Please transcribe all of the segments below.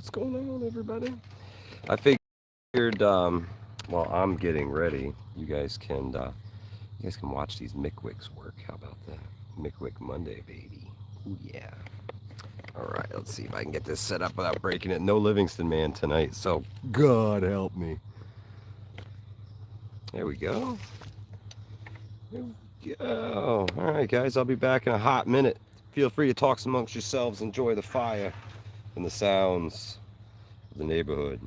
What's going on, everybody? I figured while I'm getting ready, you guys can watch these Mickwicks work. How about that? Mickwick Monday, baby. Ooh, yeah. All right, let's see if I can get this set up without breaking it. No Livingston man tonight, so God help me. There we go. There we go. All right, guys, I'll be back in a hot minute. Feel free to talk amongst yourselves. Enjoy the fire and the sounds of the neighborhood.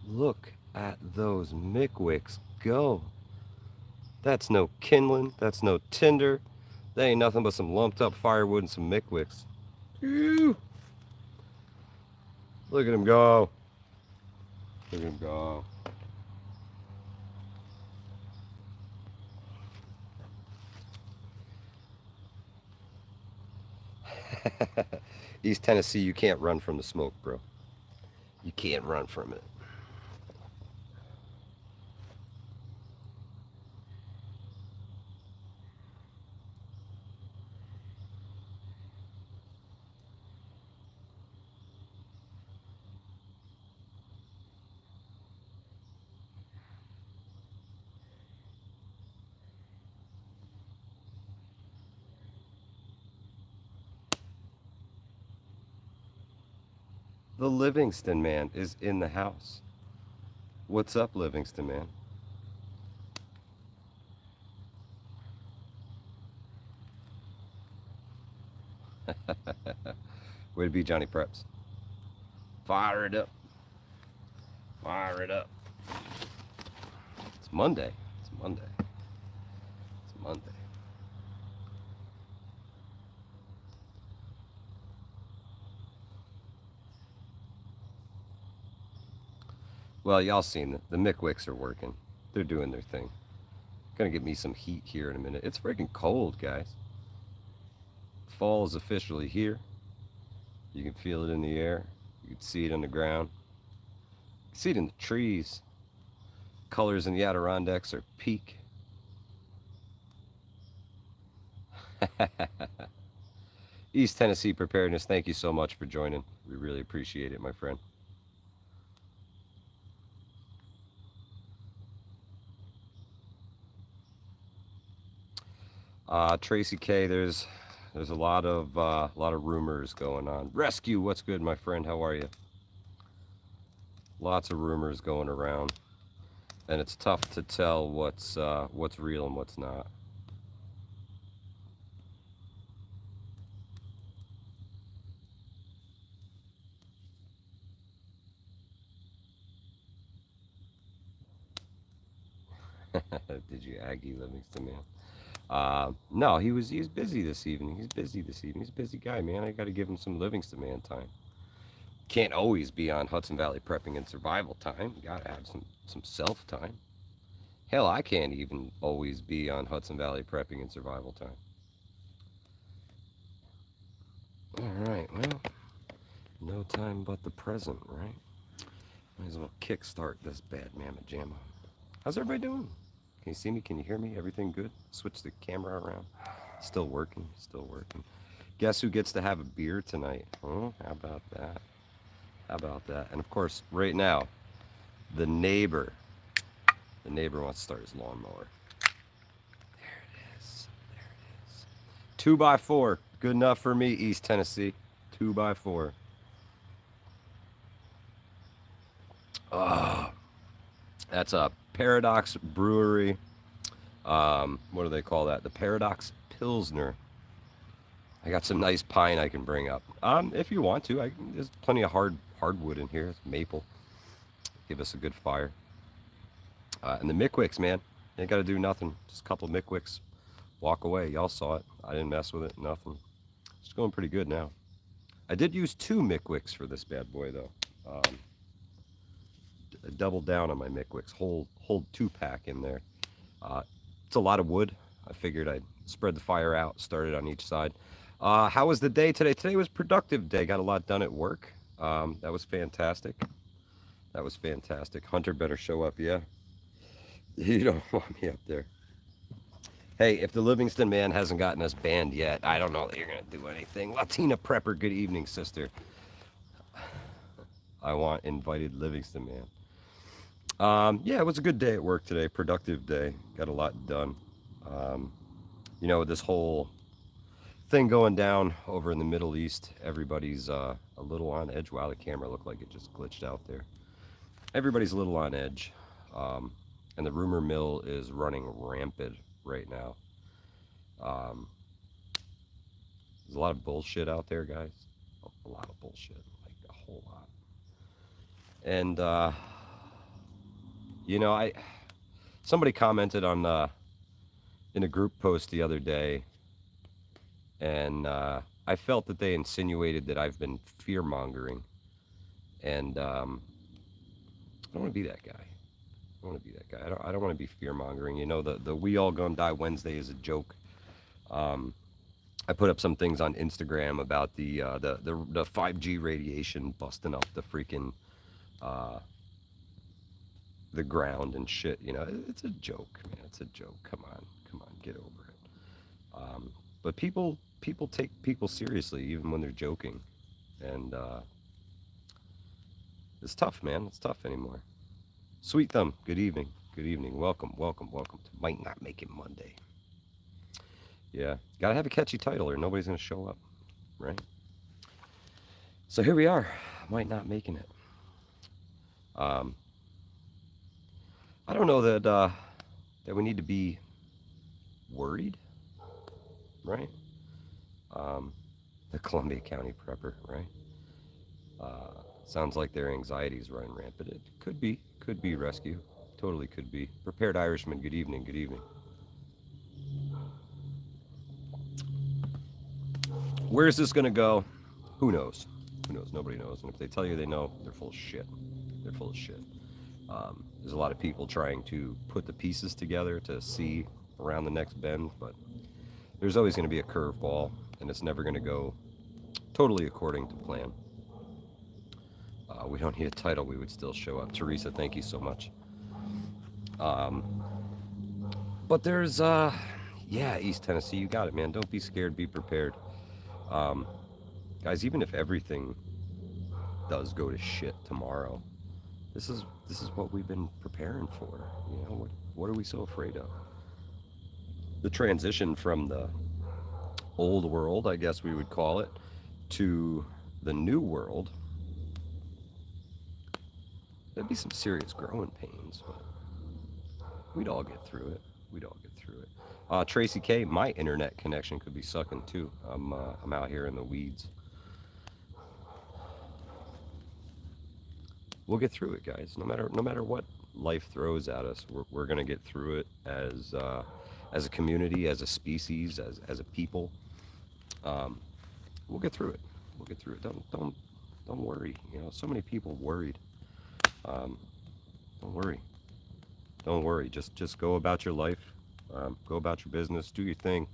Look at those Mickwicks go. That's no kindling. That's no tinder. That ain't nothing but some lumped up firewood and some mickwicks. Ew. Look at him go. Look at him go. East Tennessee, you can't run from the smoke, bro. You can't run from it. The Livingston man is in the house. What's up, Livingston man? Way to be, Johnny Preps. Fire it up. Fire it up. It's Monday. It's Monday. It's Monday. Well, y'all seen the Mickwicks are working. They're doing their thing. Gonna get me some heat here in a minute. It's freaking cold, guys. Fall is officially here. You can feel it in the air. You can see it on the ground. You can see it in the trees. Colors in the Adirondacks are peak. East Tennessee Preparedness, thank you so much for joining. We really appreciate it, my friend. Tracy K, there's a lot of rumors going on. Rescue, what's good, my friend? How are you? Lots of rumors going around, and it's tough to tell what's real and what's not. Did you Aggie Livingston, man? No, he's busy this evening. He's busy this evening. He's a busy guy, man. I got to give him some Livingston man time. Can't always be on Hudson Valley prepping and survival time. You got to have some self time. Hell, I can't even always be on Hudson Valley prepping and survival time. All right, well, no time but the present, right? Might as well kickstart this bad mamma jamma. How's everybody doing? Can you see me? Can you hear me? Everything good? Switch the camera around. Still working, still working. Guess who gets to have a beer tonight? Huh? How about that? How about that? And of course, right now, the neighbor wants to start his lawnmower. There it is. There it is. 2x4. Good enough for me, East Tennessee. 2x4. Oh, that's a Paradox Brewery. What do they call that? The Paradox Pilsner. I got some nice pine I can bring up. If you want to, there's plenty of hardwood in here. It's maple. Give us a good fire. And the Mickwicks, man, you ain't got to do nothing. Just a couple of Mickwicks. Walk away. Y'all saw it. I didn't mess with it. Nothing. It's going pretty good now. I did use 2 Mickwicks for this bad boy though. Double down on my Mickwicks. Hold 2-pack in there. It's a lot of wood. I figured I'd spread the fire out, start it on each side. How was the day today? Today was a productive day. Got a lot done at work. That was fantastic. That was fantastic. Hunter better show up, yeah. You don't want me up there. Hey, if the Livingston man hasn't gotten us banned yet, I don't know that you're going to do anything. Latina Prepper, good evening, sister. I want invited Livingston man. Yeah, it was a good day at work today. Productive day. Got a lot done. You know, this whole thing going down over in the Middle East, everybody's a little on edge. Wow, the camera looked like it just glitched out there. Everybody's a little on edge. And the rumor mill is running rampant right now. There's a lot of bullshit out there, guys. A lot of bullshit, like a whole lot. And you know, somebody commented on in a group post the other day, and I felt that they insinuated that I've been fear mongering, and I don't want to be that guy. I don't want to be that guy. I don't want to be fear mongering. You know, the We All Gonna Die Wednesday is a joke. Um, I put up some things on Instagram about the 5G radiation busting up the freaking uh, the ground and shit. You know, it's a joke, man. It's a joke. Come on, get over it. But people take people seriously even when they're joking, and it's tough, man. It's tough anymore. Sweet Thumb, good evening. Good evening. Welcome, welcome, welcome to Might Not Make It Monday. Yeah, gotta have a catchy title or nobody's gonna show up, right? So here we are, Might Not Making It. Um, I don't know that we need to be worried, right? Um, the Columbia County prepper, right? Sounds like their anxiety is running rampant. It could be rescue. Totally could be. Prepared Irishman, good evening, good evening. Where's this gonna go? Who knows? Who knows? Nobody knows. And if they tell you they know, they're full of shit. They're full of shit. There's a lot of people trying to put the pieces together to see around the next bend, but there's always going to be a curveball, and it's never going to go totally according to plan. We don't need a title. We would still show up. Teresa, thank you so much. Um, but there's, yeah, East Tennessee, you got it, man. Don't be scared. Be prepared. Um, guys, even if everything does go to shit tomorrow, this is what we've been preparing for. You know, what are we so afraid of? The transition from the old world, I guess we would call it, to the new world, there'd be some serious growing pains, but we'd all get through it. We'd all get through it. Tracy K, my internet connection could be sucking too. I'm out here in the weeds. We'll get through it, guys. No matter what life throws at us, we're gonna get through it as a community, as a species, as a people. Um, we'll get through it. We'll get through it. Don't worry. You know, so many people worried. Um, don't worry. Don't worry. Just go about your life. Go about your business. Do your thing.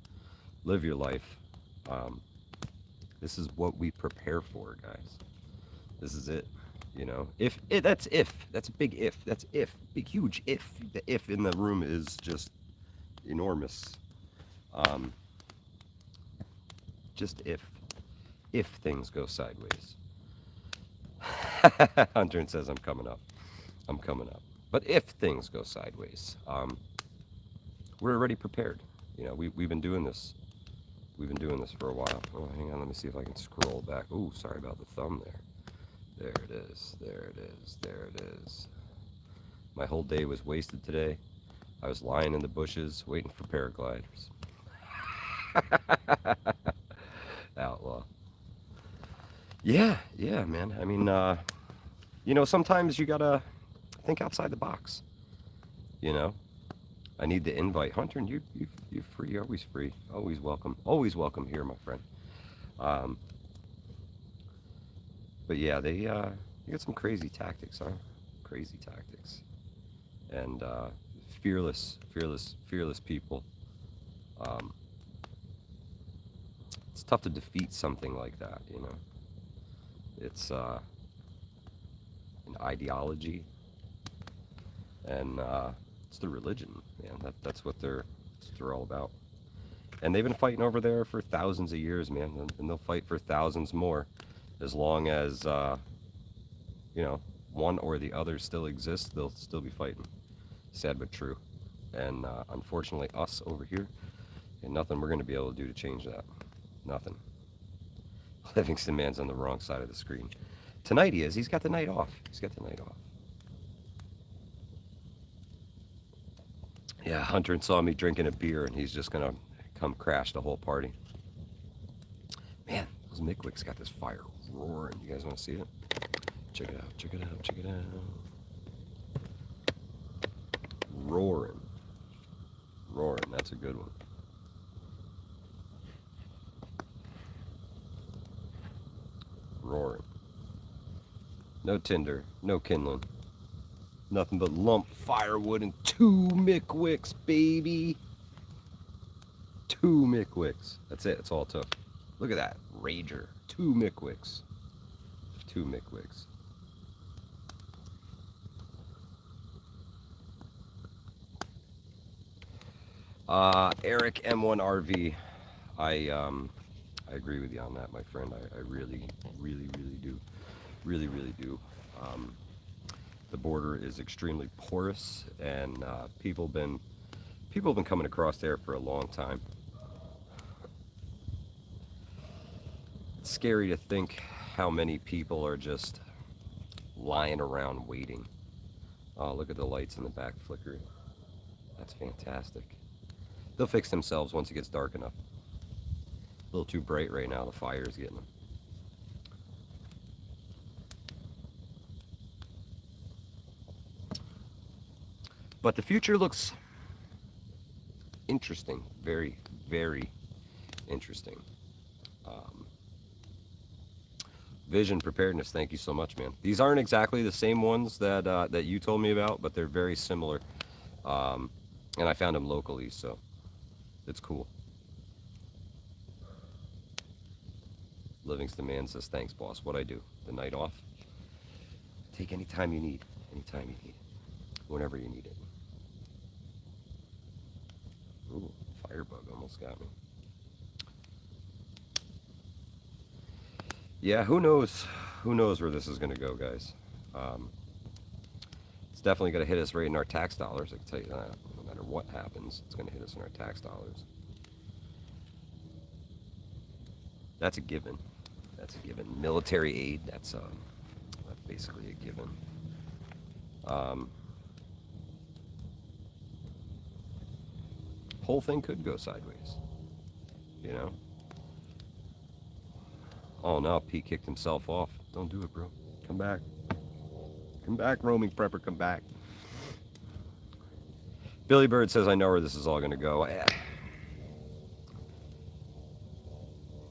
Live your life. Um, this is what we prepare for, guys. This is it. You know, if that's a big if. That's if, big huge if. The if in the room is just enormous. Um, just if things go sideways. Hunter says I'm coming up. I'm coming up. But if things go sideways, we're already prepared. You know, we've been doing this. We've been doing this for a while. Oh, hang on. Let me see if I can scroll back. Oh, sorry about the thumb there. There it is. There it is. There it is. My whole day was wasted today. I was lying in the bushes waiting for paragliders. Outlaw. Yeah, man. I mean, you know, sometimes you gotta think outside the box. You know, I need the invite. Hunter, and you're free. You're always free. Always welcome. Always welcome here, my friend. Um, but yeah, they got some crazy tactics, huh? Crazy tactics, and fearless people. Um, it's tough to defeat something like that, you know. It's an ideology, and it's the religion, man. That's what they're all about. And they've been fighting over there for thousands of years, man, and they'll fight for thousands more, as long as you know, one or the other still exists. They'll still be fighting. Sad but true. And unfortunately, us over here, and nothing we're going to be able to do to change that. Nothing. Livingston Man's on the wrong side of the screen. Tonight he is. He's got the night off. He's got the night off. Yeah, Hunter saw me drinking a beer, and he's just going to come crash the whole party. Man, those Mickwicks got this fire roaring. You guys want to see it? Check it out. Check it out. Check it out. Roaring. Roaring, that's a good one. Roaring. No tinder, no kindling. Nothing but lump firewood and 2 Mickwicks, baby. 2 Mickwicks. That's it. That's all it took. Look at that. Rager. 2 Mickwicks. 2 Mickwicks. Eric M1RV. I agree with you on that, my friend. I really, really, really do. Really, really do. The border is extremely porous, and people have been coming across there for a long time. It's scary to think how many people are just lying around waiting. Oh, look at the lights in the back flickering. That's fantastic. They'll fix themselves once it gets dark enough. A little too bright right now. The fire is getting them. But the future looks interesting. Very, very interesting. Vision Preparedness, thank you so much, man. These aren't exactly the same ones that that you told me about, but they're very similar. And I found them locally, so it's cool. Livingston Man says, thanks, boss. What I do? The night off? Take any time you need. Anytime you need it. Whenever you need it. Ooh, firebug almost got me. Yeah, who knows? Who knows where this is going to go, guys? It's definitely going to hit us right in our tax dollars. I can tell you that. No matter what happens, it's going to hit us in our tax dollars. That's a given. That's a given. Military aid, that's basically a given. Whole thing could go sideways, you know? Oh no, Pete kicked himself off. Don't do it, bro. Come back. Come back, roaming prepper, come back. Billy Bird says, I know where this is all going to go.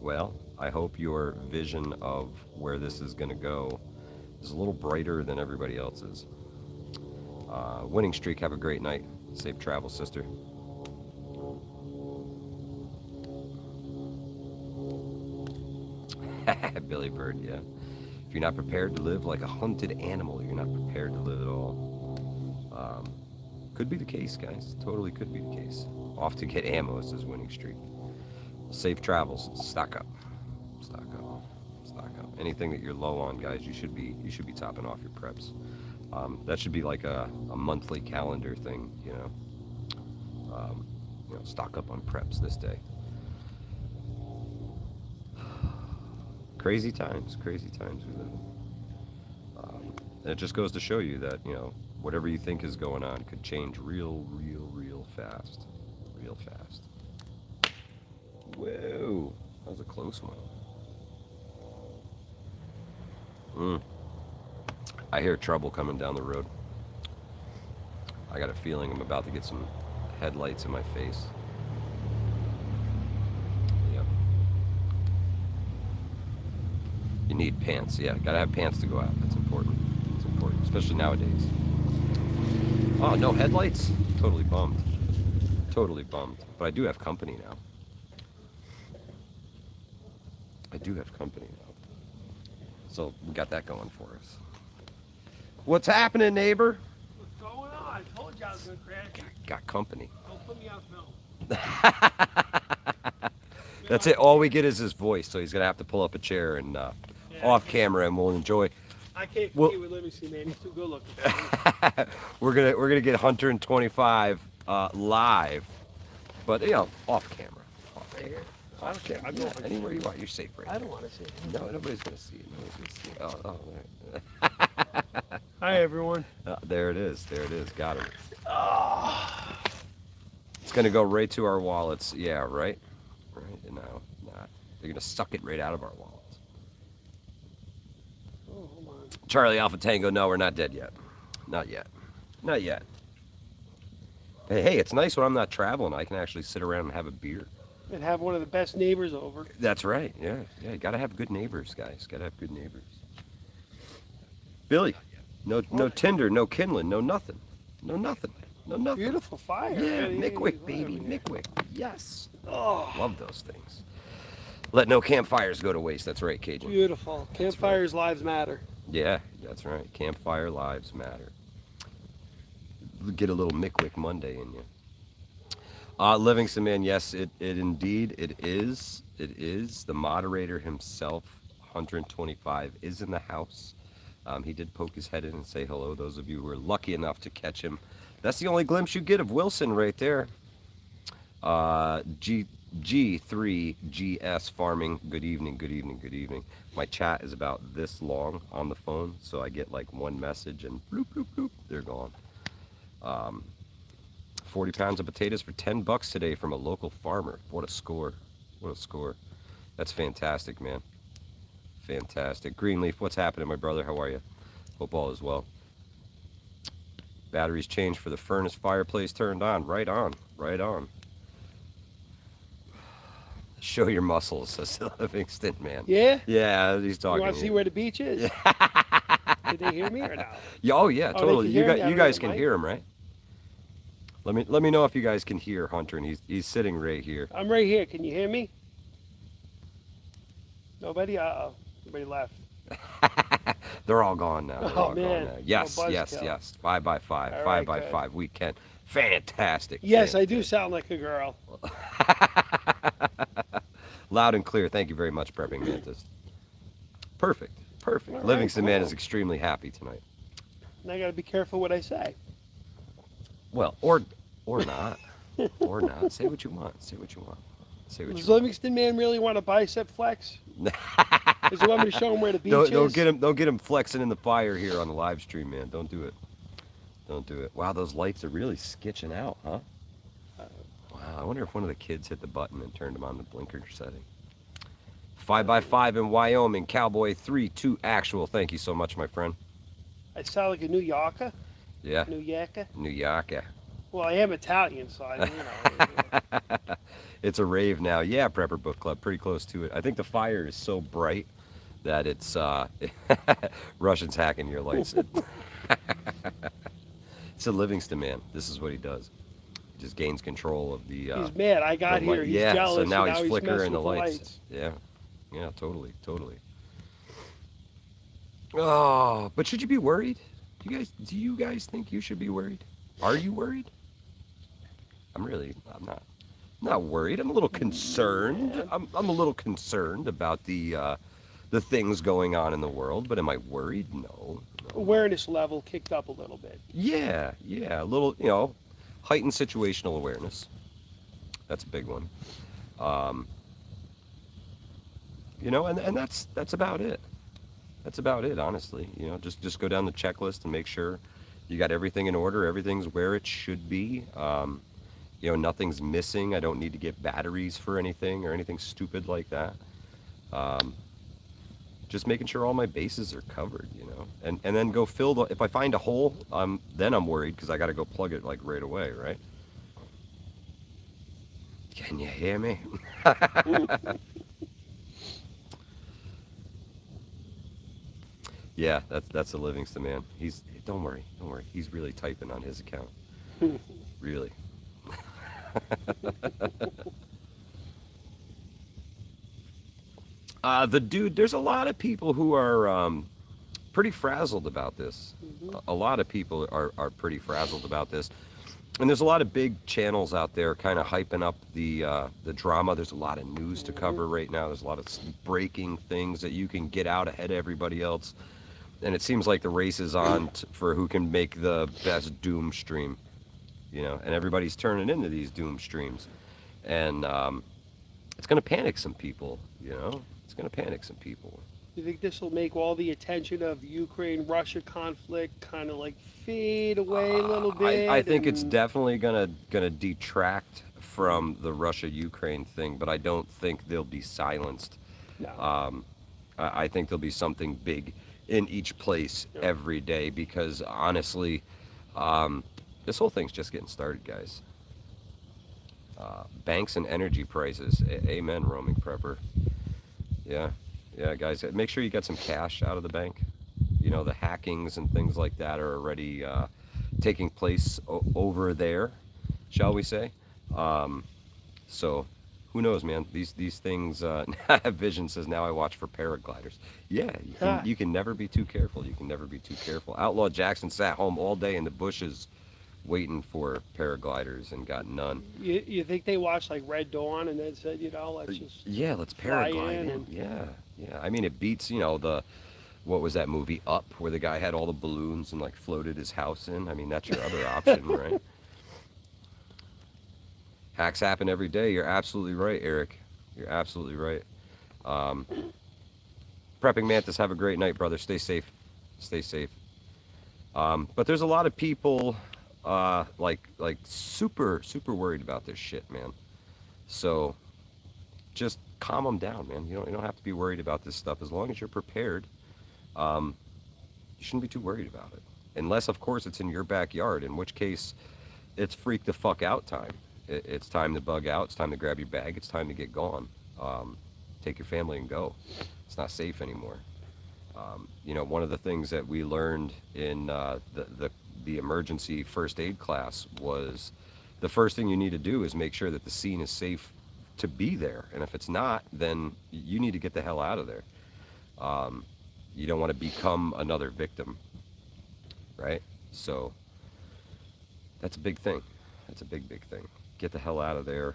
Well, I hope your vision of where this is going to go is a little brighter than everybody else's. Winning streak, have a great night. Safe travel, sister. Billy Bird, yeah. If you're not prepared to live like a hunted animal, you're not prepared to live at all. Could be the case, guys. Totally could be the case. Off to get ammo, says Winning Streak. Safe travels. Stock up. Stock up. Stock up. Anything that you're low on, guys, you should be topping off your preps. That should be like a monthly calendar thing, you know. Stock up on preps this day. Crazy times we live in. And it just goes to show you that, whatever you think is going on could change real fast. Real fast. Whoa, that was a close one. I hear trouble coming down the road. I got a feeling I'm about to get some headlights in my face. Yep. You need pants, yeah. Gotta have pants to go out. That's important. It's important, especially nowadays. Oh, no headlights? Totally bummed. Totally bummed. But I do have company now. So we got that going for us. What's happening, neighbor? What's going on? I told you I was going to crash. Got company. Don't put me on film. That's it. All we get is his voice, so he's gonna have to pull up a chair and off camera, and we'll enjoy. I can't compete with Livingston, man. He's too good looking. we're gonna get Hunter and 25 live, but off camera. Off camera. I don't care. I'll go anywhere you want. You're safe right I there. don't want to see it. No, nobody's gonna see it. Oh, right. Hi, everyone. There it is. Got it. It's gonna go right to our wallets. Yeah, right. Right. No, not. They're gonna suck it right out of our wallets. Oh, hold on. Charlie Alpha Tango. No, we're not dead yet. Not yet. Hey, it's nice when I'm not traveling. I can actually sit around and have a beer. And have one of the best neighbors over. That's right. Yeah, yeah. You gotta have good neighbors, guys. Gotta have good neighbors. Billy, no Tinder, no kindling, no nothing, no nothing, no nothing. Beautiful fire. Yeah, Right? Mickwick, baby, Mickwick. Yes. Oh, Love those things. Let no campfires go to waste. That's right, Cajun. beautiful. Campfires, lives matter. Yeah, that's right. Campfire lives matter. Get a little Mickwick Monday in you. Livingston, man, yes, it indeed it is. It is. The moderator himself, 125, is in the house. He did poke his head in and say hello. Those of you who are lucky enough to catch him, that's the only glimpse you get of Wilson right there. G3GS Farming. Good evening. Good evening. Good evening. My chat is about this long on the phone, so I get like one message and bloop bloop bloop, they're gone. 40 pounds of potatoes for $10 today from a local farmer. What a score. What a score. That's fantastic, man. Fantastic. Greenleaf, what's happening, my brother? How are you? Hope all is well. Batteries changed for the furnace fireplace turned on. Right on. Right on. Show your muscles, says Livingston, man. Yeah? Yeah, he's talking. You want to see where the beach is? Did they hear me or no? Oh, yeah, Oh, totally. they can hear me? I You don't guys know, can Mike. hear him, right? Let me know if you guys can hear Hunter, and he's sitting right here. I'm right here. Can you hear me? Nobody? Uh-oh. Everybody left. They're all gone now. They're Oh, all man. gone now. Yes, Oh, yes, buzzkill. yes. 5x5, All 5 right, by good. 5. We can. Fantastic. Yes, I do fantastic. sound like a girl. Loud and clear. Thank you very much, Prepping Mantis. Perfect. Perfect. All right, Livingston man cool. is extremely happy tonight. Now I got to be careful what I say. Well, or not. Or not. Say what you want. Say what you want. Say what Does you want. Livingston man really want a bicep flex? Does he want me to show him where the beach Don't is? don't get him flexing in the fire here on the live stream, man. Don't do it. Don't do it. Wow, those lights are really sketching out, huh? Wow, I wonder if one of the kids hit the button and turned them on the blinker setting. 5x5 in Wyoming, Cowboy 3-2 actual. Thank you so much, my friend. I sound like a New Yorker. Yeah, New Yorker. New York. Yeah. Well, I am Italian, so I, It's a rave now. Yeah, Prepper Book Club, pretty close to it. I think the fire is so bright that it's Russians hacking your lights. It's a Livingston man. This is what he does. He just gains control of the. he's mad. I got the here. light. He's Yeah, jealous. so now and he's flickering messing the with lights. Yeah, yeah, totally, totally. Oh, but should you be worried? Do you guys think you should be worried? Are you worried? I'm not worried. I'm a little concerned. I'm a little concerned about the things going on in the world, but am I worried? No. Awareness level kicked up a little bit. Yeah, a little, heightened situational awareness. That's a big one. And that's about it. That's about it, honestly. Just go down the checklist and make sure you got everything in order. Everything's where it should be. Nothing's missing. I don't need to get batteries for anything or anything stupid like that. Just making sure all my bases are covered, and then go fill if I find a hole, then I'm worried because I got to go plug it like right away, right? Can you hear me? Yeah, that's a Livingston man. Don't worry. He's really typing on his account. Really. There's a lot of people who are pretty frazzled about this. A lot of people are pretty frazzled about this. And there's a lot of big channels out there kind of hyping up the drama. There's a lot of news to cover right now. There's a lot of breaking things that you can get out ahead of everybody else. And it seems like the race is on for who can make the best doom stream, and everybody's turning into these doom streams. And it's going to panic some people, It's going to panic some people. You think this will make all the attention of Ukraine-Russia conflict kind of like fade away a little bit? I think it's definitely gonna detract from the Russia-Ukraine thing, but I don't think they'll be silenced. No. I think there'll be something big in each place every day because honestly, This whole thing's just getting started, guys. Banks and energy prices. Amen, roaming prepper. Yeah, yeah, guys. Make sure you get some cash out of the bank. You know, the hackings and things like that are already taking place over there, shall we say? Um, so, who knows, man? These things. Vision says now I watch for paragliders. Yeah, Ha. you can never be too careful. You can never be too careful. Outlaw Jackson sat home all day in the bushes waiting for paragliders and got none. You think they watched like Red Dawn and then said, you know, let's just Yeah, let's fly paraglide in in. and Yeah, yeah. I mean, it beats, the what was that movie Up, where the guy had all the balloons and like floated his house in. I mean, that's your other option, right? Hacks happen every day. You're absolutely right, Eric. You're absolutely right. Um, Prepping Mantis, have a great night, brother. Stay safe. Stay safe. But there's a lot of people like super worried about this shit, man. So just calm them down, man. You don't have to be worried about this stuff as long as you're prepared. Um, you shouldn't be too worried about it, unless of course it's in your backyard, in which case it's freak the fuck out time. It's time to bug out. It's time to grab your bag. It's time to get gone. Um, Take your family and go. It's not safe anymore. One of the things that we learned in the emergency first aid class was the first thing you need to do is make sure that the scene is safe to be there. And if it's not, then you need to get the hell out of there. Um, you don't want to become another victim, right? So that's a big thing. That's a big thing. Get the hell out of there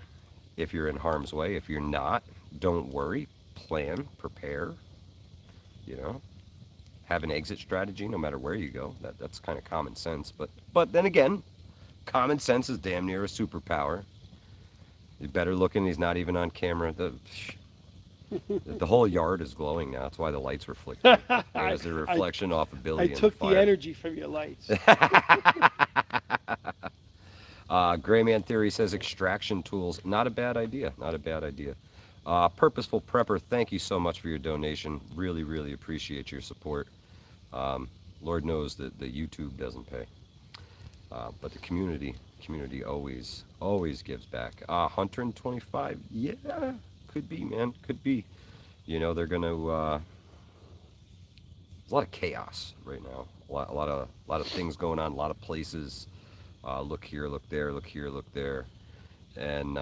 if you're in harm's way. If you're not, don't worry. Plan, prepare, you know, have an exit strategy no matter where you go. That's kind of common sense. But then again, common sense is damn near a superpower. He's better looking. He's not even on camera. The whole yard is glowing now. That's why the lights were flickering. I, There's a I reflection off of I Billy in the took the fire. energy from your lights. Gray Man Theory says extraction tools. Not a bad idea. Not a bad idea. Purposeful Prepper, thank you so much for your donation. Really, really appreciate your support. Um, Lord knows that the YouTube doesn't pay, but the community always gives back. Hunter in 25, yeah, could be, man, could be. They're gonna. There's a lot of chaos right now. A lot of things going on. A lot of places. Look here, look there, look here, look there, and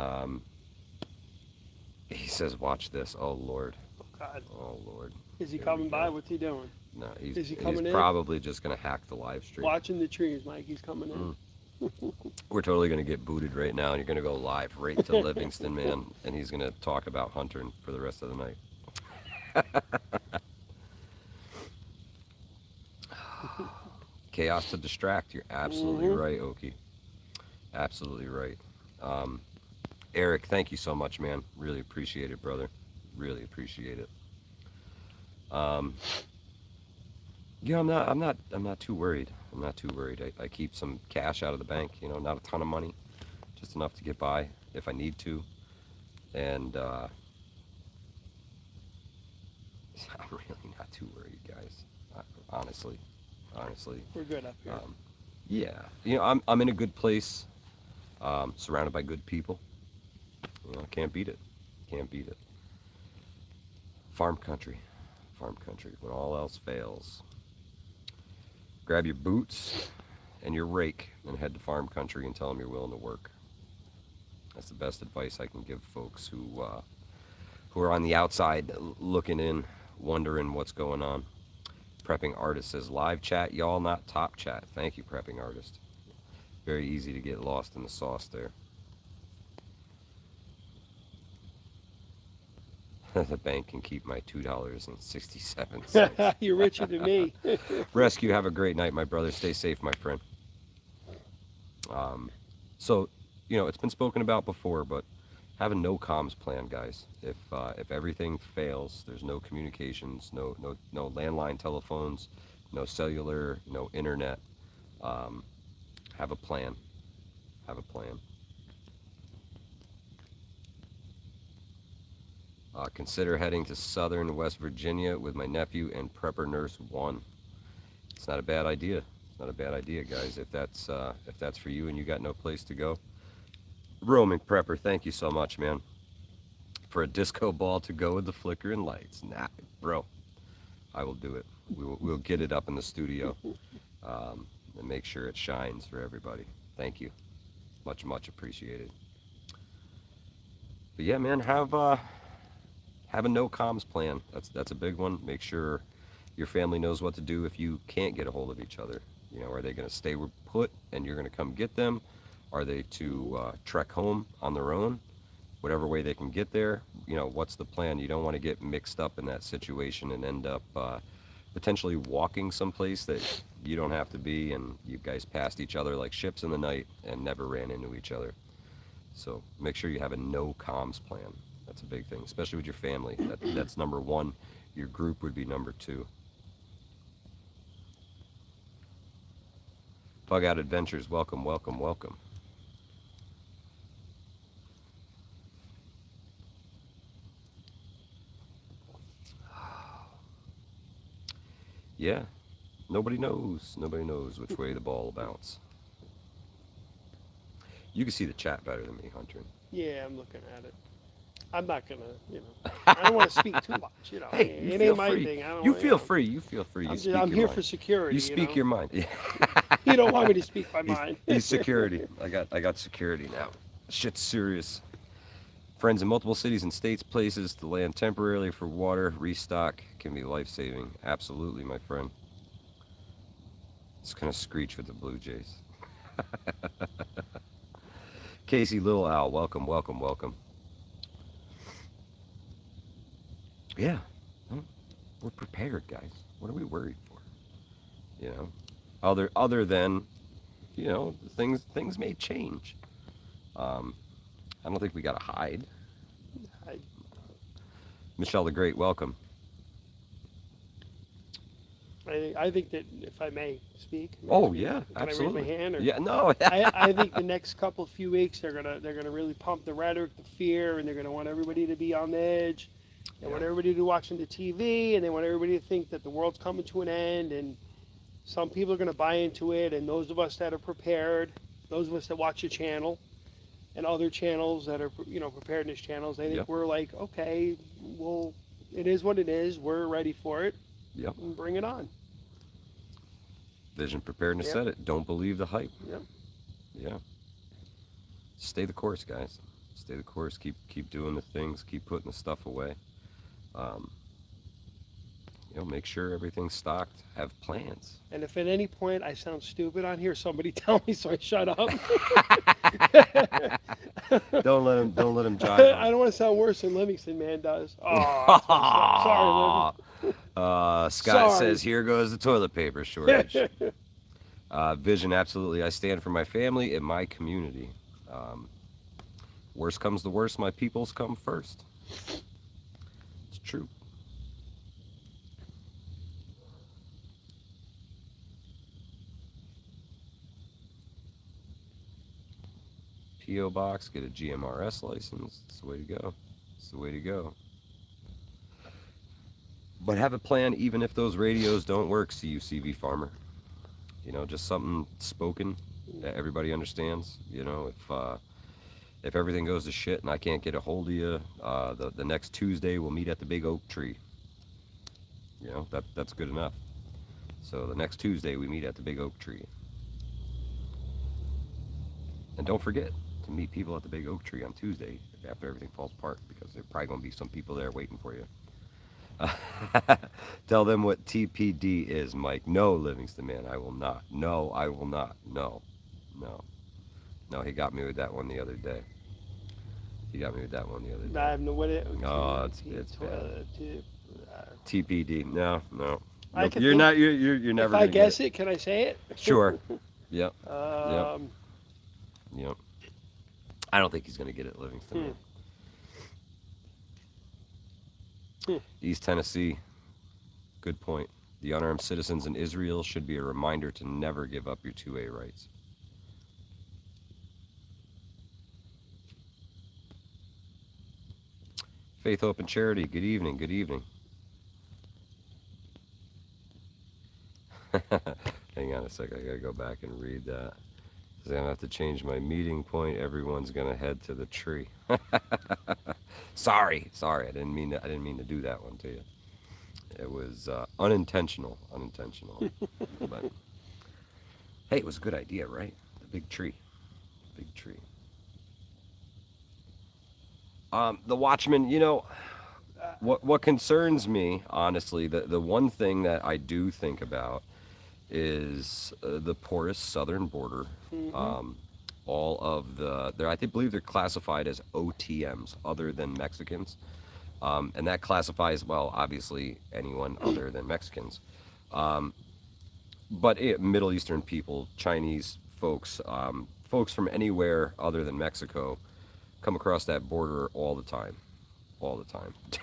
he says, "Watch this." Oh Lord. God, Oh Lord. is he Here we coming by? go. What's he doing? No, Is he he's coming in? probably just gonna hack the live stream. Watching the trees, Mike. He's coming in. We're totally gonna get booted right now, and you're gonna go live right to Livingston, man, and he's gonna talk about hunting for the rest of the night. Chaos to distract. You're absolutely Mm-hmm. right, Oki. Absolutely right. Um, Eric, thank you so much, man. Really appreciate it, brother. Really appreciate it. Um, I'm not too worried. I'm not too worried. I keep some cash out of the bank. Not a ton of money, just enough to get by if I need to. And I'm really not too worried, guys. Honestly, honestly. We're good up here. Um, yeah, I'm in a good place, surrounded by good people. Can't beat it. Can't beat it. Farm country, farm country. When all else fails, grab your boots and your rake and head to farm country and tell them you're willing to work. That's the best advice I can give folks who are on the outside looking in, wondering what's going on. Prepping Artist says, live chat, y'all, not top chat. Thank you, Prepping Artist. Very easy to get lost in the sauce there. The bank can keep my $2.67. You're richer than me. Rescue, have a great night, my brother. Stay safe, my friend. So, it's been spoken about before, but have a no comms plan, guys. If everything fails, there's no communications, no landline telephones, no cellular, no internet. Have a plan. Have a plan. Consider heading to southern West Virginia with my nephew and Prepper Nurse 1. It's not a bad idea. It's not a bad idea, guys. If that's for you and you got no place to go. Roaming Prepper, thank you so much, man. For a disco ball to go with the flickering lights. Nah, bro, I will do it. We'll get it up in the studio, and make sure it shines for everybody. Thank you. Much, much appreciated. But yeah, man, have a no comms plan. That's a big one. Make sure your family knows what to do if you can't get a hold of each other. You know, are they going to stay put and you're going to come get them? Are they to trek home on their own? Whatever way they can get there, you know, what's the plan? You don't want to get mixed up in that situation and end up potentially walking someplace that you don't have to be, and you guys passed each other like ships in the night and never ran into each other. So make sure you have a no comms plan. That's a big thing, especially with your family. That's number one. Your group would be number two. Bug Out Adventures, welcome, welcome, welcome. Yeah, nobody knows. Nobody knows which way the ball will bounce. You can see the chat better than me, Hunter. Yeah, I'm looking at it. I'm not gonna, I don't want to speak too much. Hey, you It feel ain't my free. thing. I don't. You feel free. You feel free. You speak I'm your here mind. for security. You speak your mind. Yeah. You don't want me to speak my mind. He's security. I got security now. Shit's serious. Friends in multiple cities and states, places to land temporarily for water, restock can be life-saving. Absolutely, my friend. It's gonna screech with the Blue Jays. Casey Little Owl, welcome, welcome, welcome. Yeah, well, we're prepared, guys. What are we worried for? You know, other than, you know, things may change. I don't think we gotta hide. I, Michelle the Great, welcome. I think that if I may speak. Oh yeah, Can absolutely. I raise my hand? Or, Yeah, no. I think the next few weeks they're gonna really pump the rhetoric, the fear, and they're gonna want everybody to be on the edge. They want everybody to be watching the TV, and they want everybody to think that the world's coming to an end. And some people are gonna buy into it, and those of us that are prepared, those of us that watch the channel, and other channels that are preparedness channels, I think Yep. we're like, okay, well, it is what it is. We're ready for it. Yep. And bring it on. Vision Preparedness Yep. said it. Don't believe the hype. Yep. Yeah. Stay the course, guys. Stay the course. Keep doing the things. Keep putting the stuff away. Um, make sure everything's stocked. Have plans. And if at any point I sound stupid on here, somebody tell me so I shut up. Don't let him jive. I don't want to sound worse than Livingston Man does. Oh, sorry, Scott Sorry. says, "Here goes the toilet paper shortage." Vision, absolutely. I stand for my family and my community. Worst comes to worst, my peoples come first. It's true. P.O. Box, get a GMRS license. It's the way to go. It's the way to go. But have a plan even if those radios don't work, CUCV Farmer. Just something spoken that everybody understands. If everything goes to shit and I can't get a hold of you, the next Tuesday we'll meet at the big oak tree. That's good enough. So the next Tuesday we meet at the big oak tree. And don't forget to meet people at the big oak tree on Tuesday after everything falls apart, because there's probably going to be some people there waiting for you. Tell them what TPD is, Mike. No, Livingston Man, I will not. No, I will not. No. He got me with that one the other day. I have no what it. Oh, it's bad. TPD. No. I You're not. You're never. If I guess it, can I say it? Sure. Yep. Yep. I don't think he's going to get it, Livingston. East Tennessee. Good point. The unarmed citizens in Israel should be a reminder to never give up your 2A rights. Faith, Hope, and Charity. Good evening. Good evening. Hang on a sec. I gotta go back and read that. I'm gonna have to change my meeting point. Everyone's gonna head to the tree. Sorry. I didn't mean to do that one to you. It was unintentional. But hey, it was a good idea, right? The big tree, big tree. The Watchmen. What concerns me, honestly, the one thing that I do think about is the porous southern border. Mm-hmm. Um, all of I believe they're classified as OTMs, other than Mexicans, and that classifies, well, obviously anyone other than Mexicans, but Middle Eastern people, Chinese folks, folks from anywhere other than Mexico, come across that border all the time.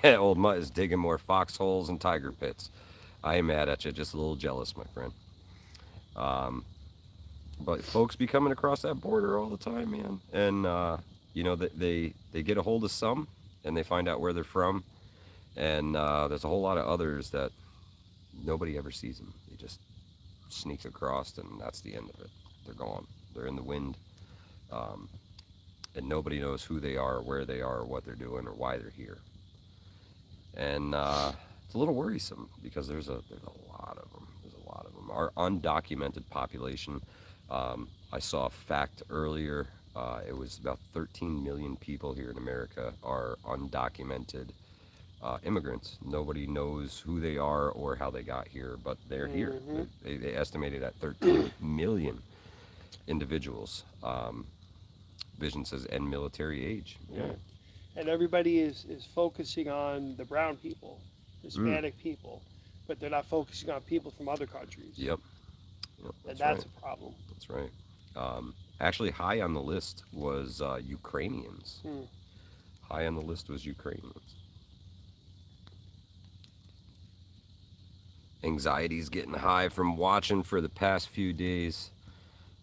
Old Mutt is digging more foxholes and tiger pits. I ain't mad at you, just a little jealous, my friend. Um, but folks be coming across that border all the time, man. And they get a hold of some, and they find out where they're from. And there's a whole lot of others that nobody ever sees them. They just sneak across, and that's the end of it. They're gone. They're in the wind, um, and nobody knows who they are, where they are, what they're doing, or why they're here. And it's a little worrisome because there's a lot of them. There's a lot of them. Our undocumented population. I saw a fact earlier. It was about 13 million people here in America are undocumented immigrants. Nobody knows who they are or how they got here, but they're here. Mm-hmm. They estimated at 13 million individuals. Vision says, and military age. Yeah. And everybody is focusing on the brown people, Mm. Hispanic people, but they're not focusing on people from other countries. Yep. And That's that's right. a problem. That's right. Actually, high on the list was Ukrainians. Hmm. High on the list was Ukrainians. Anxiety's getting high from watching for the past few days.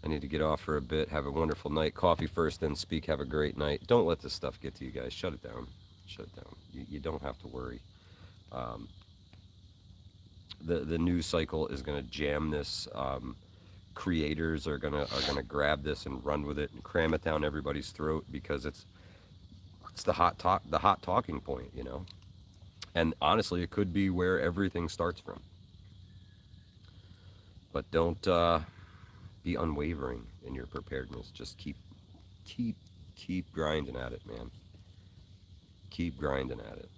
I need to get off for a bit. Have a wonderful night. Coffee first, then speak. Have a great night. Don't let this stuff get to you guys. Shut it down. Shut it down. You don't have to worry. Um, the news cycle is going to jam this. Creators are gonna grab this and run with it and cram it down everybody's throat because it's the hot talking point, you know. And honestly, it could be where everything starts from. But don't be unwavering in your preparedness. Just keep keep grinding at it, man. Keep grinding at it.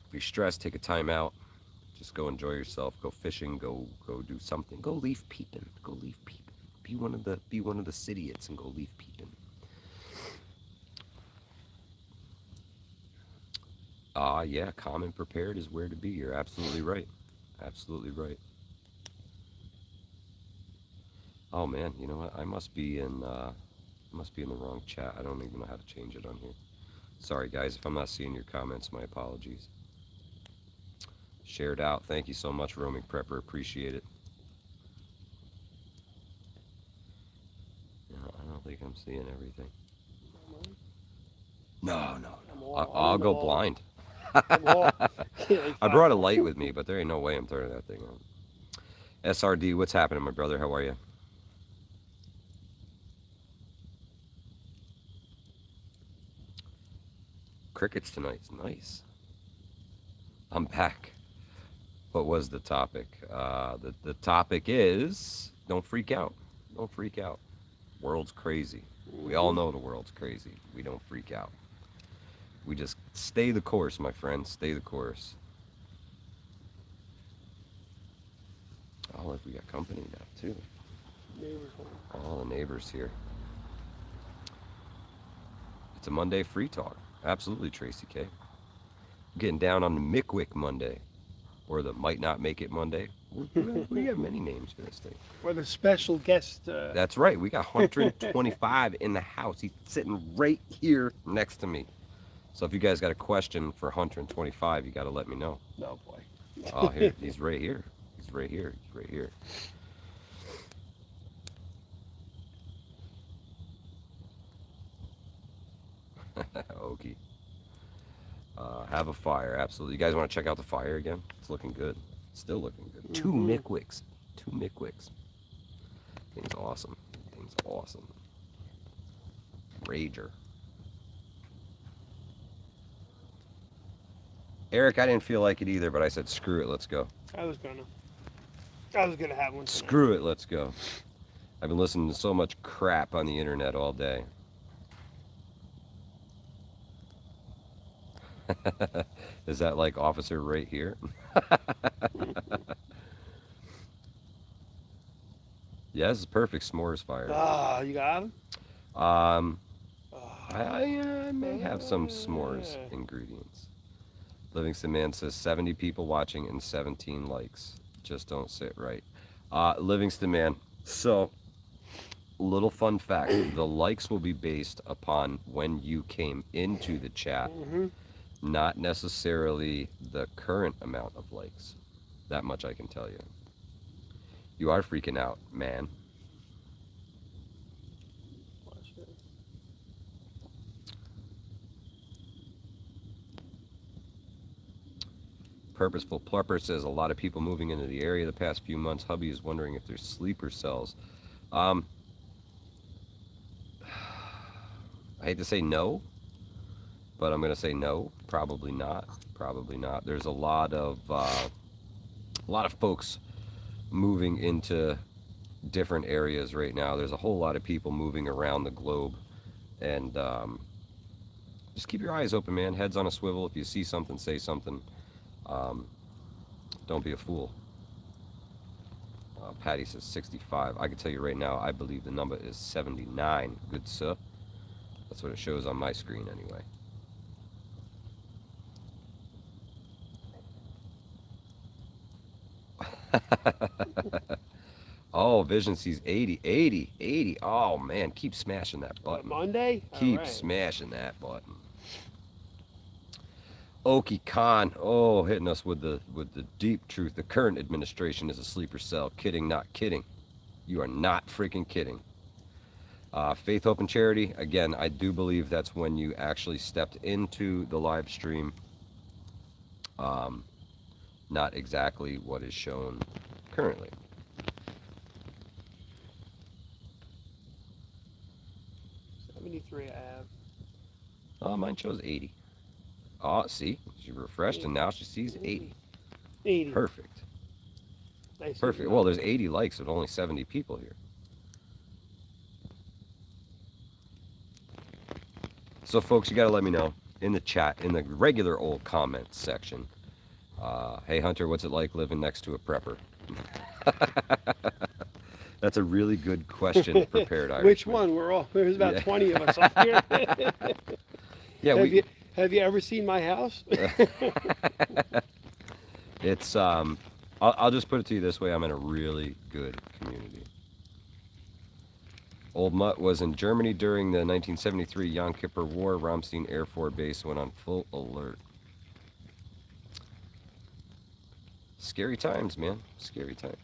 If you're stressed, take a time out. Just go enjoy yourself. Go fishing. Go do something. Go leaf peeping. Go leaf peeping. Be one of the cityots and go leaf peeping. Yeah, calm and prepared is where to be. You're absolutely right. Absolutely right. Oh man, you know what? I must be in the wrong chat. I don't even know how to change it on here. Sorry guys, if I'm not seeing your comments, my apologies. Shared out. Thank you so much, Roaming Prepper. Appreciate it. No, I don't think I'm seeing everything. No. I'll go blind. I brought a light with me, but there ain't no way I'm turning that thing on. SRD, what's happening, my brother? How are you? Crickets tonight's nice. I'm back. What was the topic? The topic is don't freak out. Don't freak out. World's crazy. We all know the world's crazy. We don't freak out. We just stay the course, my friend. Stay the course. Oh, look, we got company now, too. All the neighbors here. It's a Monday free talk. Absolutely, Tracy K. Getting down on the Mickwick Monday. Or the Might Not Make It Monday. We have many names for this thing. With a special guest. That's right. We got 125 in the house. He's sitting right here next to me. So if you guys got a question for Hunter and 25, you got to let me know. No, boy. Oh, here, he's right here. He's right here. He's right here. Okie. Have a fire, absolutely. You guys want to check out the fire again? It's looking good. Still looking good. Two Mm-hmm. Mickwicks. Two Mickwicks. Thing's awesome. Thing's awesome. Rager. Eric, I didn't feel like it either, but I said, screw it, let's go. I was gonna. I was gonna have one tonight. Screw it, let's go. I've been listening to so much crap on the internet all day. Is that like officer right here? Yeah, this is perfect s'mores fire. Ah, you got him. Um, Ah. I may have some s'mores ingredients. Livingston Man says 70 people watching and 17 likes. Just don't sit right. Livingston Man. So, little fun fact: the likes will be based upon when you came into the chat, Mm-hmm. not necessarily the current amount of likes. That much I can tell you. You are freaking out, man. Purposeful Plumper says a lot of people moving into the area the past few months. Hubby is wondering if there's sleeper cells. Um, I hate to say no, but I'm gonna say no. Probably not. Probably not. There's a lot of folks moving into different areas right now. There's a whole lot of people moving around the globe, and just keep your eyes open, man. Heads on a swivel. If you see something, say something. Um, don't be a fool. Patty says 65. I can tell you right now, I believe the number is 79. Good sir. That's what it shows on my screen anyway. Oh, Vision sees 80, 80, 80. Oh man, keep smashing that button. Monday. Keep All right. smashing that button. Okie Khan, oh, hitting us with the deep truth. The current administration is a sleeper cell. Kidding, not kidding. You are not freaking kidding. Faith, Hope, and Charity. Again, I do believe that's when you actually stepped into the live stream. Not exactly what is shown currently. '73. I have. Oh, mine shows 80. Oh, see, she refreshed and now she sees 80. 80. Perfect. Nice. Perfect. Well, there's 80 likes with only 70 people here. So, folks, you got to let me know in the chat, in the regular old comments section. Hey, Hunter, what's it like living next to a prepper? That's a really good question, Prepared Irishman. Which one? There's about 20 of us up here. Yeah, have you ever seen my house? It's I'll just put it to you this way: I'm in a really good community. Old Mutt was in Germany during the 1973 Yom Kippur War. Ramstein Air Force Base went on full alert. Scary times, man. Scary times.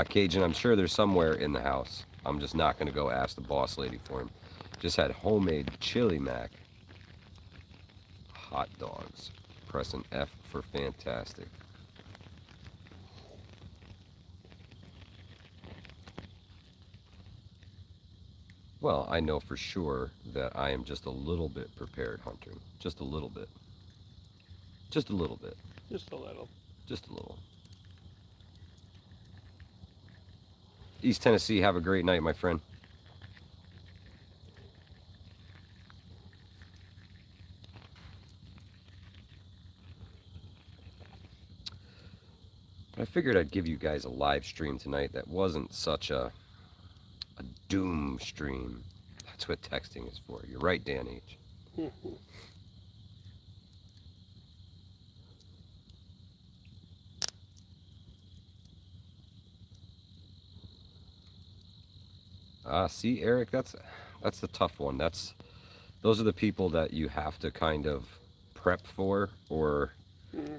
Cajun, I'm sure there's somewhere in the house. I'm just not going to go ask the boss lady for him. Just had homemade chili mac. Hot dogs. Pressing F for fantastic. Well, I know for sure that I am just a little bit prepared, Hunter. Just a little bit. Just a little bit. Just a little. Just a little. East Tennessee, have a great night, my friend. I figured I'd give you guys a live stream tonight that wasn't such a doom stream. That's what texting is for. You're right, Dan H. See, Eric, that's the tough one. Those are the people that you have to kind of prep for, or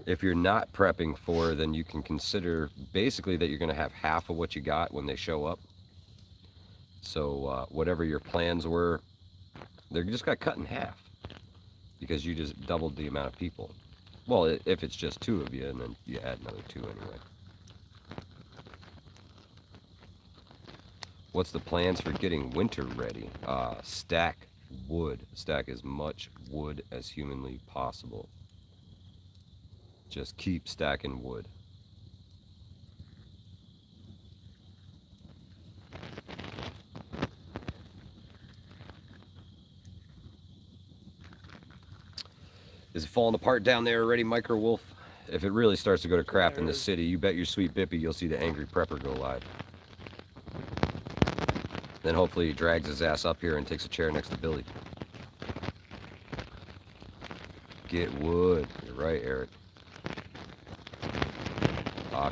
if you're not prepping for, then you can consider basically that you're going to have half of what you got when they show up. So whatever your plans were, they just got cut in half because you just doubled the amount of people. Well, if it's just two of you, and then you add another two anyway. What's the plans for getting winter ready? Stack wood. Stack as much wood as humanly possible. Just keep stacking wood. Is it falling apart down there already, Micro Wolf? If it really starts to go to crap in this city, you bet your sweet Bippy you'll see the angry prepper go live. Then hopefully he drags his ass up here and takes a chair next to Billy. Get wood. You're right, Eric.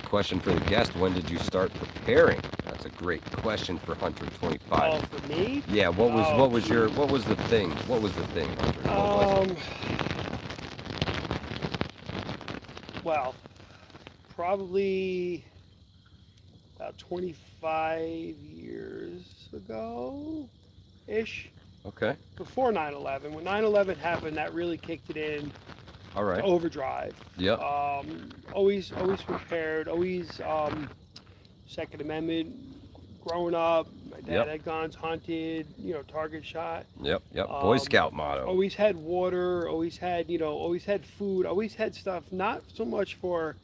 Question for the guest: when did you start preparing? That's a great question for Hunter 25. Oh, for me? Yeah. What was the thing? What was the thing, Hunter? What was it? Well, probably about 25 years ago ish. Okay. Before 9/11. When 9/11 happened, that really kicked it in. All right. Overdrive. Yep. Always prepared. Always Second Amendment. Growing up, my dad had guns, hunted. Target shot. Yep. Boy Scout motto. Always had water. Always had food. Always had stuff. Not so much for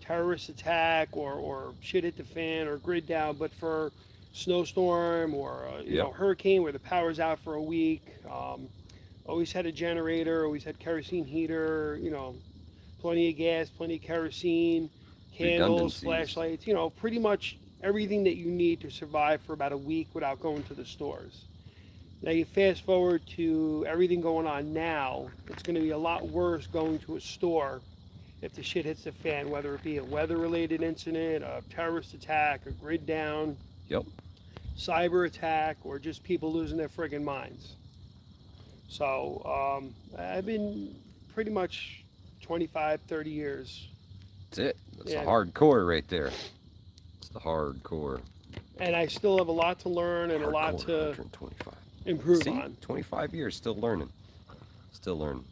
terrorist attack or shit hit the fan or grid down, but for snowstorm or hurricane where the power's out for a week. Always had a generator, always had kerosene heater, plenty of gas, plenty of kerosene, candles, flashlights, pretty much everything that you need to survive for about a week without going to the stores. Now you fast forward to everything going on now, it's going to be a lot worse going to a store if the shit hits the fan, whether it be a weather-related incident, a terrorist attack, a grid down, cyber attack, or just people losing their friggin' minds. So I've been pretty much 25, 30 years. That's it. That's the hardcore right there. It's the hardcore. And I still have a lot to learn and a lot to improve on. 25 years, still learning. Still learning.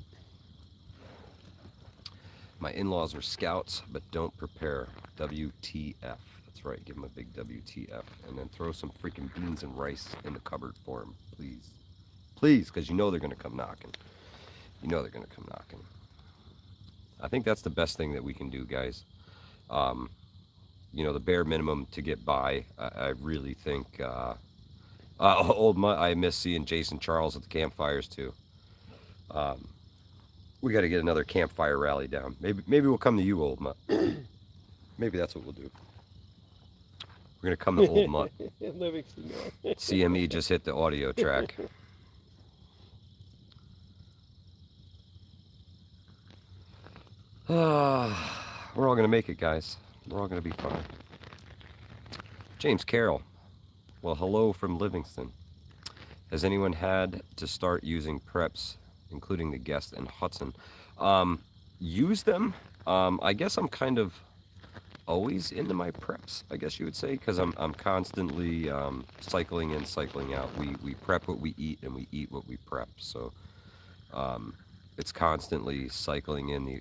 My in-laws were scouts, but don't prepare. WTF. That's right. Give them a big WTF. And then throw some freaking beans and rice in the cupboard for them, please. Please, because you know they're going to come knocking. I think that's the best thing that we can do, guys. The bare minimum to get by. I really think. I miss seeing Jason Charles at the campfires too. We got to get another campfire rally down. Maybe we'll come to you, Old Mutt. Maybe that's what we'll do. We're gonna come to Old Mutt. CME just hit the audio track. We're all going to make it, guys. We're all going to be fine. James Carroll. Well, hello from Livingston. Has anyone had to start using preps, including the guest and Hudson? Use them? I guess I'm kind of always into my preps, I guess you would say, because I'm constantly cycling in, cycling out. We prep what we eat, and we eat what we prep. So it's constantly cycling in.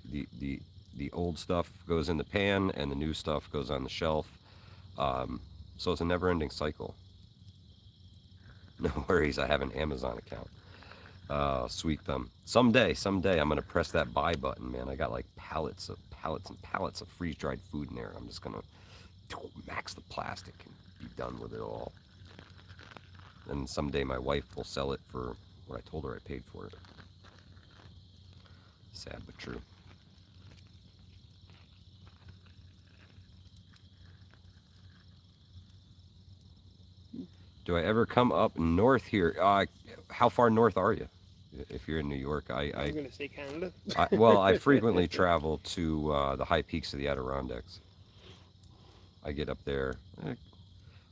The old stuff goes in the pan and the new stuff goes on the shelf. So it's a never-ending cycle. No worries, I have an Amazon account. Sweet thumb. Someday I'm gonna press that buy button, man. I got like pallets and pallets of freeze-dried food in there. I'm just gonna max the plastic and be done with it all. And someday my wife will sell it for what I told her I paid for it. Sad but true. Do I ever come up north here? How far north are you? If you're in New York, I'm going to say Canada. I frequently travel to the high peaks of the Adirondacks. I get up there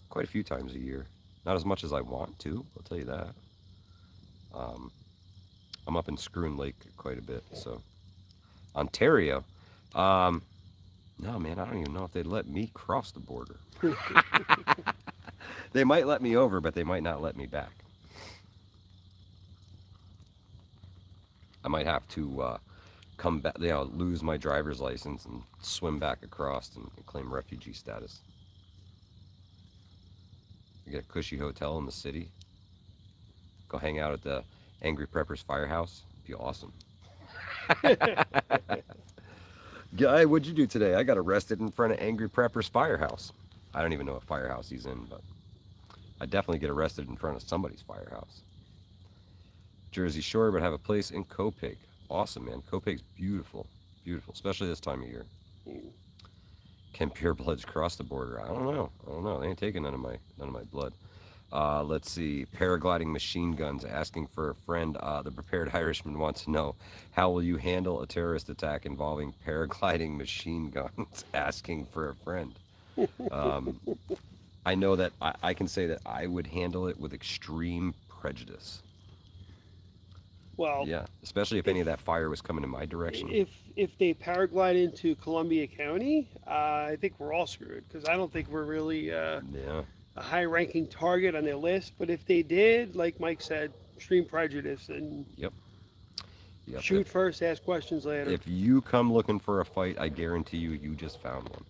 quite a few times a year. Not as much as I want to, I'll tell you that. I'm up in Scroon Lake quite a bit, so. Ontario. No, man, I don't even know if they'd let me cross the border. They might let me over, but they might not let me back. I might have to come back, lose my driver's license and swim back across and claim refugee status. Get a cushy hotel in the city. Go hang out at the Angry Preppers Firehouse. Be awesome. Guy, what'd you do today? I got arrested in front of Angry Preppers Firehouse. I don't even know what firehouse he's in, but I definitely get arrested in front of somebody's firehouse. Jersey Shore, but have a place in Copig. Awesome, man. Copig's beautiful, beautiful, especially this time of year. Can purebloods cross the border? I don't know. They ain't taking none of my blood. Let's see. Paragliding machine guns. Asking for a friend. The prepared Irishman wants to know, how will you handle a terrorist attack involving paragliding machine guns? Asking for a friend. I know that I can say that I would handle it with extreme prejudice. Well, yeah, especially if any of that fire was coming in my direction. If they paraglide into Columbia County, I think we're all screwed because I don't think we're really Yeah. a high-ranking target on their list. But if they did, like Mike said, extreme prejudice and Yep. shoot first, ask questions later. If you come looking for a fight, I guarantee you just found one.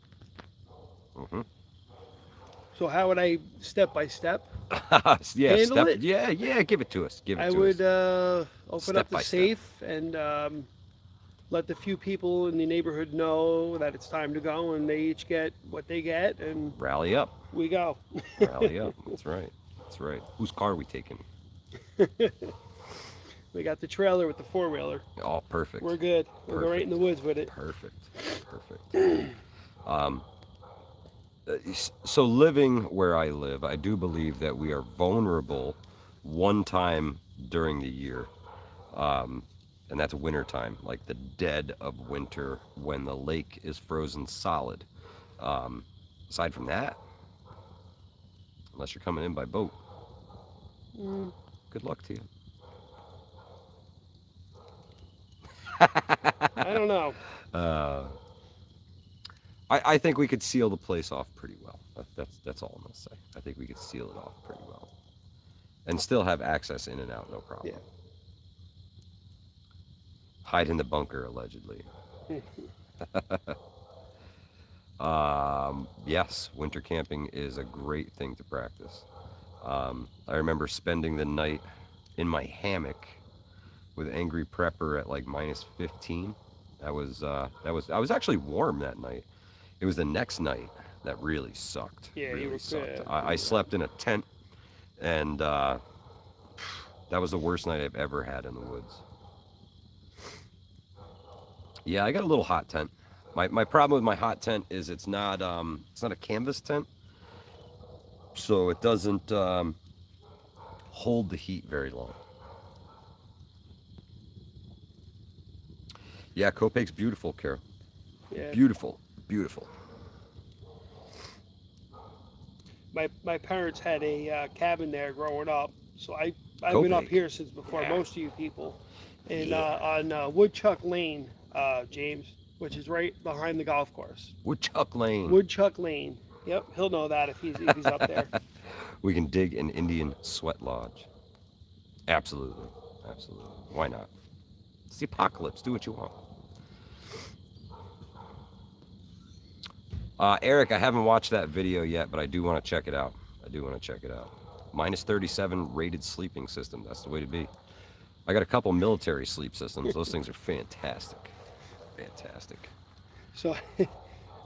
So how would I step by step? Yeah, handle it? Yeah, give it to us. I would open Step up by the step. safe and let the few people in the neighborhood know that it's time to go, and they each get what they get, and Rally up. we go. Rally up. That's right. That's right. Whose car are we taking? We got the trailer with the four-wheeler. Oh, perfect. We're good. We'll go right in the woods with it. Perfect. So living where I live, I do believe that we are vulnerable one time during the year. And that's winter time, like the dead of winter when the lake is frozen solid. Aside from that, unless you're coming in by boat, good luck to you. I don't know. I think we could seal the place off pretty well. That's all I'm gonna say. I think we could seal it off pretty well, and still have access in and out, no problem. Yeah. Hide in the bunker, allegedly. Yes, winter camping is a great thing to practice. I remember spending the night in my hammock with Angry Prepper at like minus 15. I was actually warm that night. It was the next night that really sucked. Yeah, really you were sucked. good. I slept in a tent, and that was the worst night I've ever had in the woods. Yeah, I got a little hot tent. My problem with my hot tent is it's not a canvas tent, so it doesn't hold the heat very long. Yeah, Copeg's beautiful, Carol. Yeah. Beautiful, beautiful. My parents had a cabin there growing up, so I've been up Copeg. here since before Yeah. most of you people. And Yeah. on Woodchuck Lane, James, which is right behind the golf course. Woodchuck Lane. Woodchuck Lane. Yep, he'll know that if he's up there. We can dig an Indian sweat lodge. Absolutely. Absolutely. Why not? It's the apocalypse. Do what you want. Eric, I haven't watched that video yet, but I do want to check it out. Minus 37 rated sleeping system. That's the way to be. I got a couple military sleep systems. Those things are fantastic. Fantastic. So,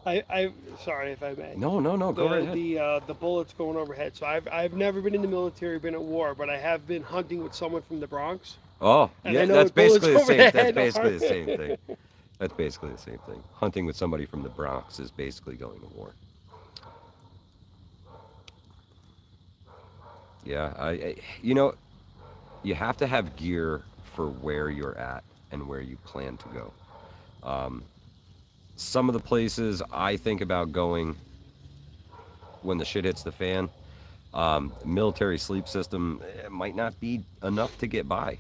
I sorry if I may. No. Go right ahead. The bullets going overhead. So I've never been in the military, been at war, but I have been hunting with someone from the Bronx. Oh, And yeah, I know that's what bullets basically the same. That's overhead basically are. the same thing. That's basically the same thing. Hunting with somebody from the Bronx is basically going to war. Yeah, you have to have gear for where you're at and where you plan to go. Some of the places I think about going when the shit hits the fan, military sleep system might not be enough to get by.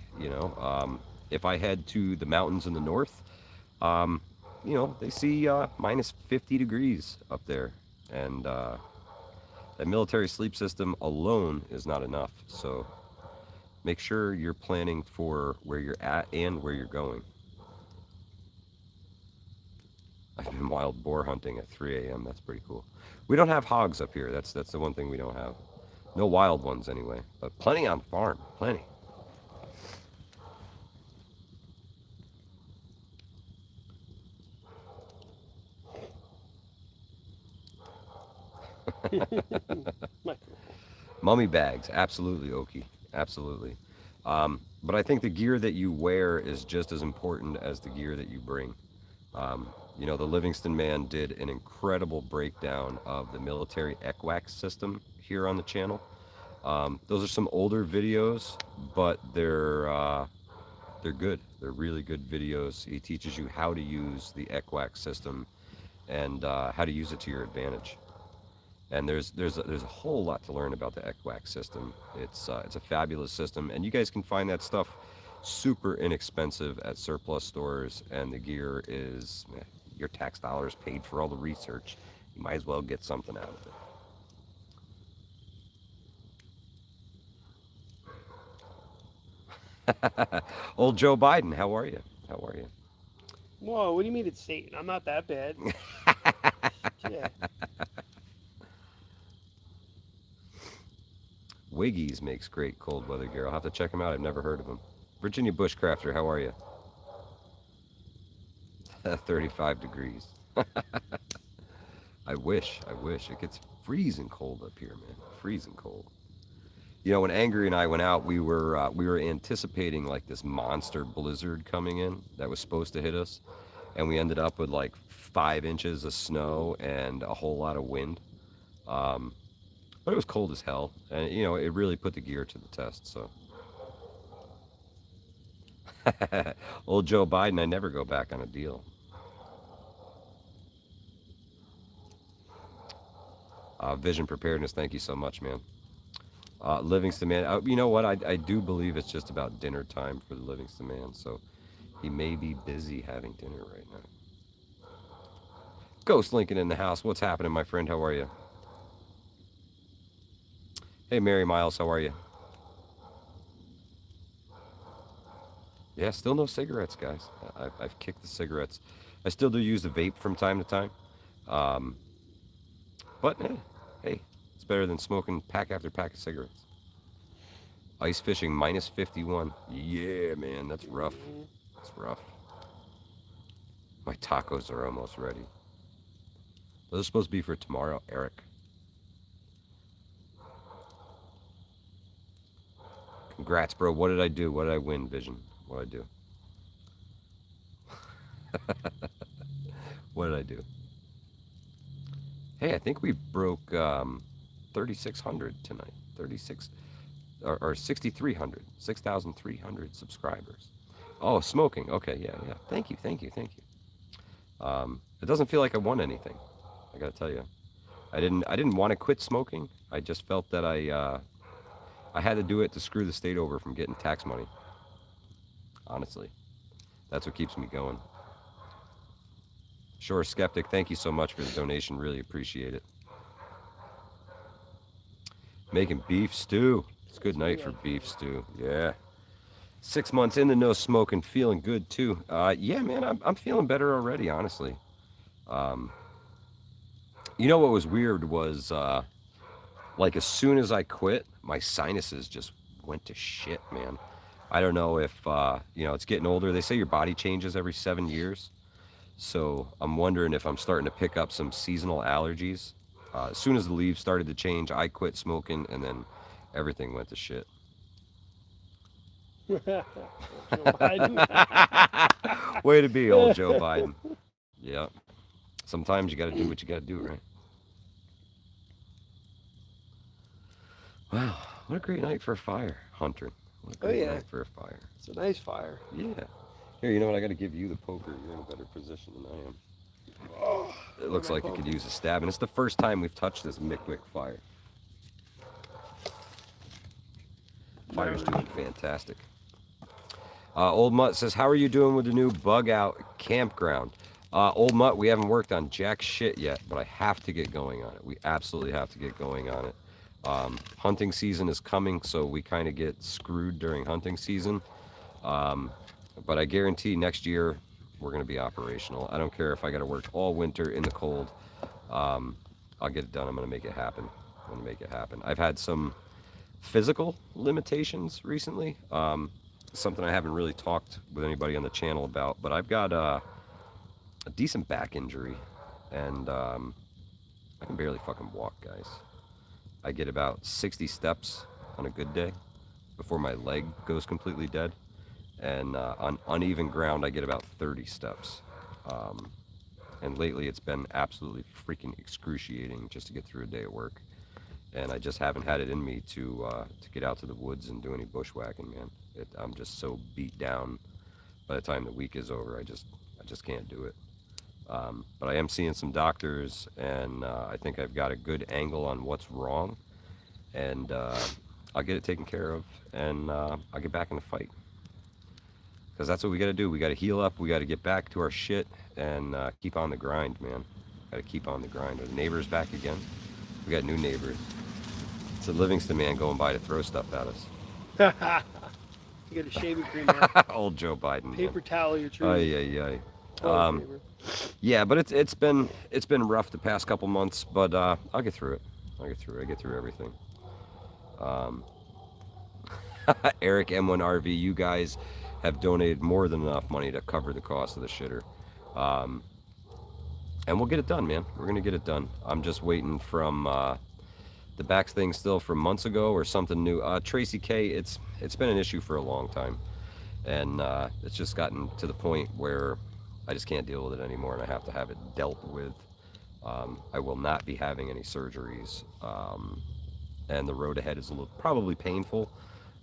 If I head to the mountains in the north, they see minus 50 degrees up there, and That military sleep system alone is not enough. So make sure you're planning for where you're at and where you're going. I've been wild boar hunting at 3 a.m. That's pretty cool. We don't have hogs up here. That's the one thing we don't have. No wild ones anyway, but plenty on farm. Plenty. Mummy bags, absolutely, Okie, absolutely. But I think the gear that you wear is just as important as the gear that you bring. The Livingston man did an incredible breakdown of the military ECWAX system here on the channel. Those are some older videos, but they're good. They're really good videos. He teaches you how to use the ECWAX system and how to use it to your advantage. And there's a whole lot to learn about the ECWAX system. It's a fabulous system, and you guys can find that stuff super inexpensive at surplus stores. And the gear is your tax dollars paid for all the research. You might as well get something out of it. Old Joe Biden, how are you? How are you? Whoa, what do you mean it's Satan? I'm not that bad. Yeah. Wiggy's makes great cold weather gear. I'll have to check him out. I've never heard of him. Virginia Bushcrafter, how are you? 35 degrees. I wish. It gets freezing cold up here, man. Freezing cold. When Angry and I went out, we were anticipating like this monster blizzard coming in that was supposed to hit us, and we ended up with like 5 inches of snow and a whole lot of wind. But it was cold as hell, and it really put the gear to the test. So, old Joe Biden, I never go back on a deal. Vision Preparedness, thank you so much, man. Livingston man, you know what? I do believe it's just about dinner time for the Livingston man, so he may be busy having dinner right now. Ghost Lincoln in the house. What's happening, my friend? How are you? Hey, Mary Miles, how are you? Yeah, still no cigarettes, guys. I've kicked the cigarettes. I still do use the vape from time to time. But, hey, it's better than smoking pack after pack of cigarettes. Ice fishing, minus 51. Yeah, man, that's rough. That's rough. My tacos are almost ready. Those are supposed to be for tomorrow, Eric. Congrats, bro. What did I do? What did I win, Vision? What did I do? What did I do? Hey, I think we broke 3,600 tonight. 36 or 6,300. 6,300 subscribers. Oh, smoking. Okay, yeah. Thank you. It doesn't feel like I won anything. I gotta tell you, I didn't want to quit smoking. I just felt that I had to do it to screw the state over from getting tax money. Honestly, that's what keeps me going. Sure, Skeptic, thank you so much for the donation. Really appreciate it. Making beef stew. It's a good night for beef stew. Yeah. 6 months into no smoking, feeling good too. Yeah, man, I'm feeling better already, honestly. What was weird was like as soon as I quit, my sinuses just went to shit, man. I don't know if it's getting older. They say your body changes every 7 years. So I'm wondering if I'm starting to pick up some seasonal allergies. As soon as the leaves started to change, I quit smoking, and then everything went to shit. Joe Biden. Way to be, old Joe Biden. Yeah. Sometimes you got to do what you got to do, right? Wow, what a great night for a fire, Hunter. What a great night for a fire. It's a nice fire. Yeah. Here, you know what? I got to give you the poker. You're in a better position than I am. Oh, it looks like it could use a stab, and it's the first time we've touched this Mickwick fire. Fire's doing fantastic. Old Mutt says, how are you doing with the new bug out campground? Old Mutt, we haven't worked on jack shit yet, but I have to get going on it. We absolutely have to get going on it. Hunting season is coming, so we kind of get screwed during hunting season. Um, but I guarantee next year we're going to be operational. I don't care if I got to work all winter in the cold. Um, I'll get it done. I'm going to make it happen. I'm going to make it happen. I've had some physical limitations recently. Something I haven't really talked with anybody on the channel about, but I've got a decent back injury, and I can barely fucking walk, guys. I get about 60 steps on a good day before my leg goes completely dead, and on uneven ground, I get about 30 steps. Um, and lately, it's been absolutely freaking excruciating just to get through a day at work. And I just haven't had it in me to get out to the woods and do any bushwhacking, man. I'm just so beat down. By the time the week is over, I just can't do it. But I am seeing some doctors, and I think I've got a good angle on what's wrong, and I'll get it taken care of, and I'll get back in the fight. Because that's what we got to do. We got to heal up. We got to get back to our shit and keep on the grind, man. Got to keep on the grind. Are the neighbors back again? We got new neighbors. It's a Livingston man going by to throw stuff at us. You got a shaving cream now. Old Joe Biden. Paper Man. towel, you're true. Ay, ay, ay. Yeah, but it's been rough the past couple months, but I'll get through it. I get through everything. Um, Eric M1RV, you guys have donated more than enough money to cover the cost of the shitter. Um, and we'll get it done, man. We're gonna get it done. I'm just waiting from the backs thing still from months ago or something new. Tracy K, it's been an issue for a long time, and it's just gotten to the point where I just can't deal with it anymore, and I have to have it dealt with. I will not be having any surgeries, and the road ahead is probably painful,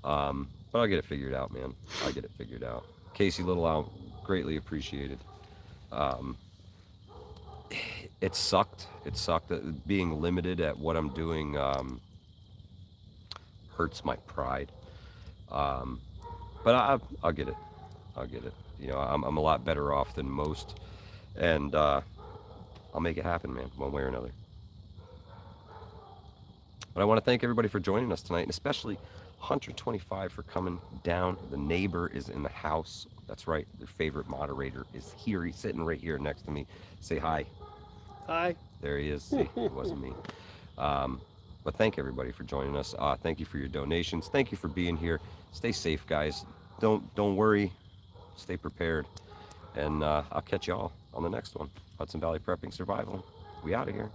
but I'll get it figured out, man. I'll get it figured out. Casey Little out, greatly appreciated. Um, it sucked. It sucked that being limited at what I'm doing hurts my pride. Um, but I'll get it. I'll get it. You know, I'm a lot better off than most, and I'll make it happen, man, one way or another. But I want to thank everybody for joining us tonight, and especially Hunter25 for coming down. The neighbor is in the house. That's right. Their favorite moderator is here. He's sitting right here next to me. Say hi. Hi. There he is. See, it wasn't me. But thank everybody for joining us. Thank you for your donations. Thank you for being here. Stay safe, guys. Don't worry. Stay prepared. And I'll catch y'all on the next one. Hudson Valley Prepping Survival. We out of here.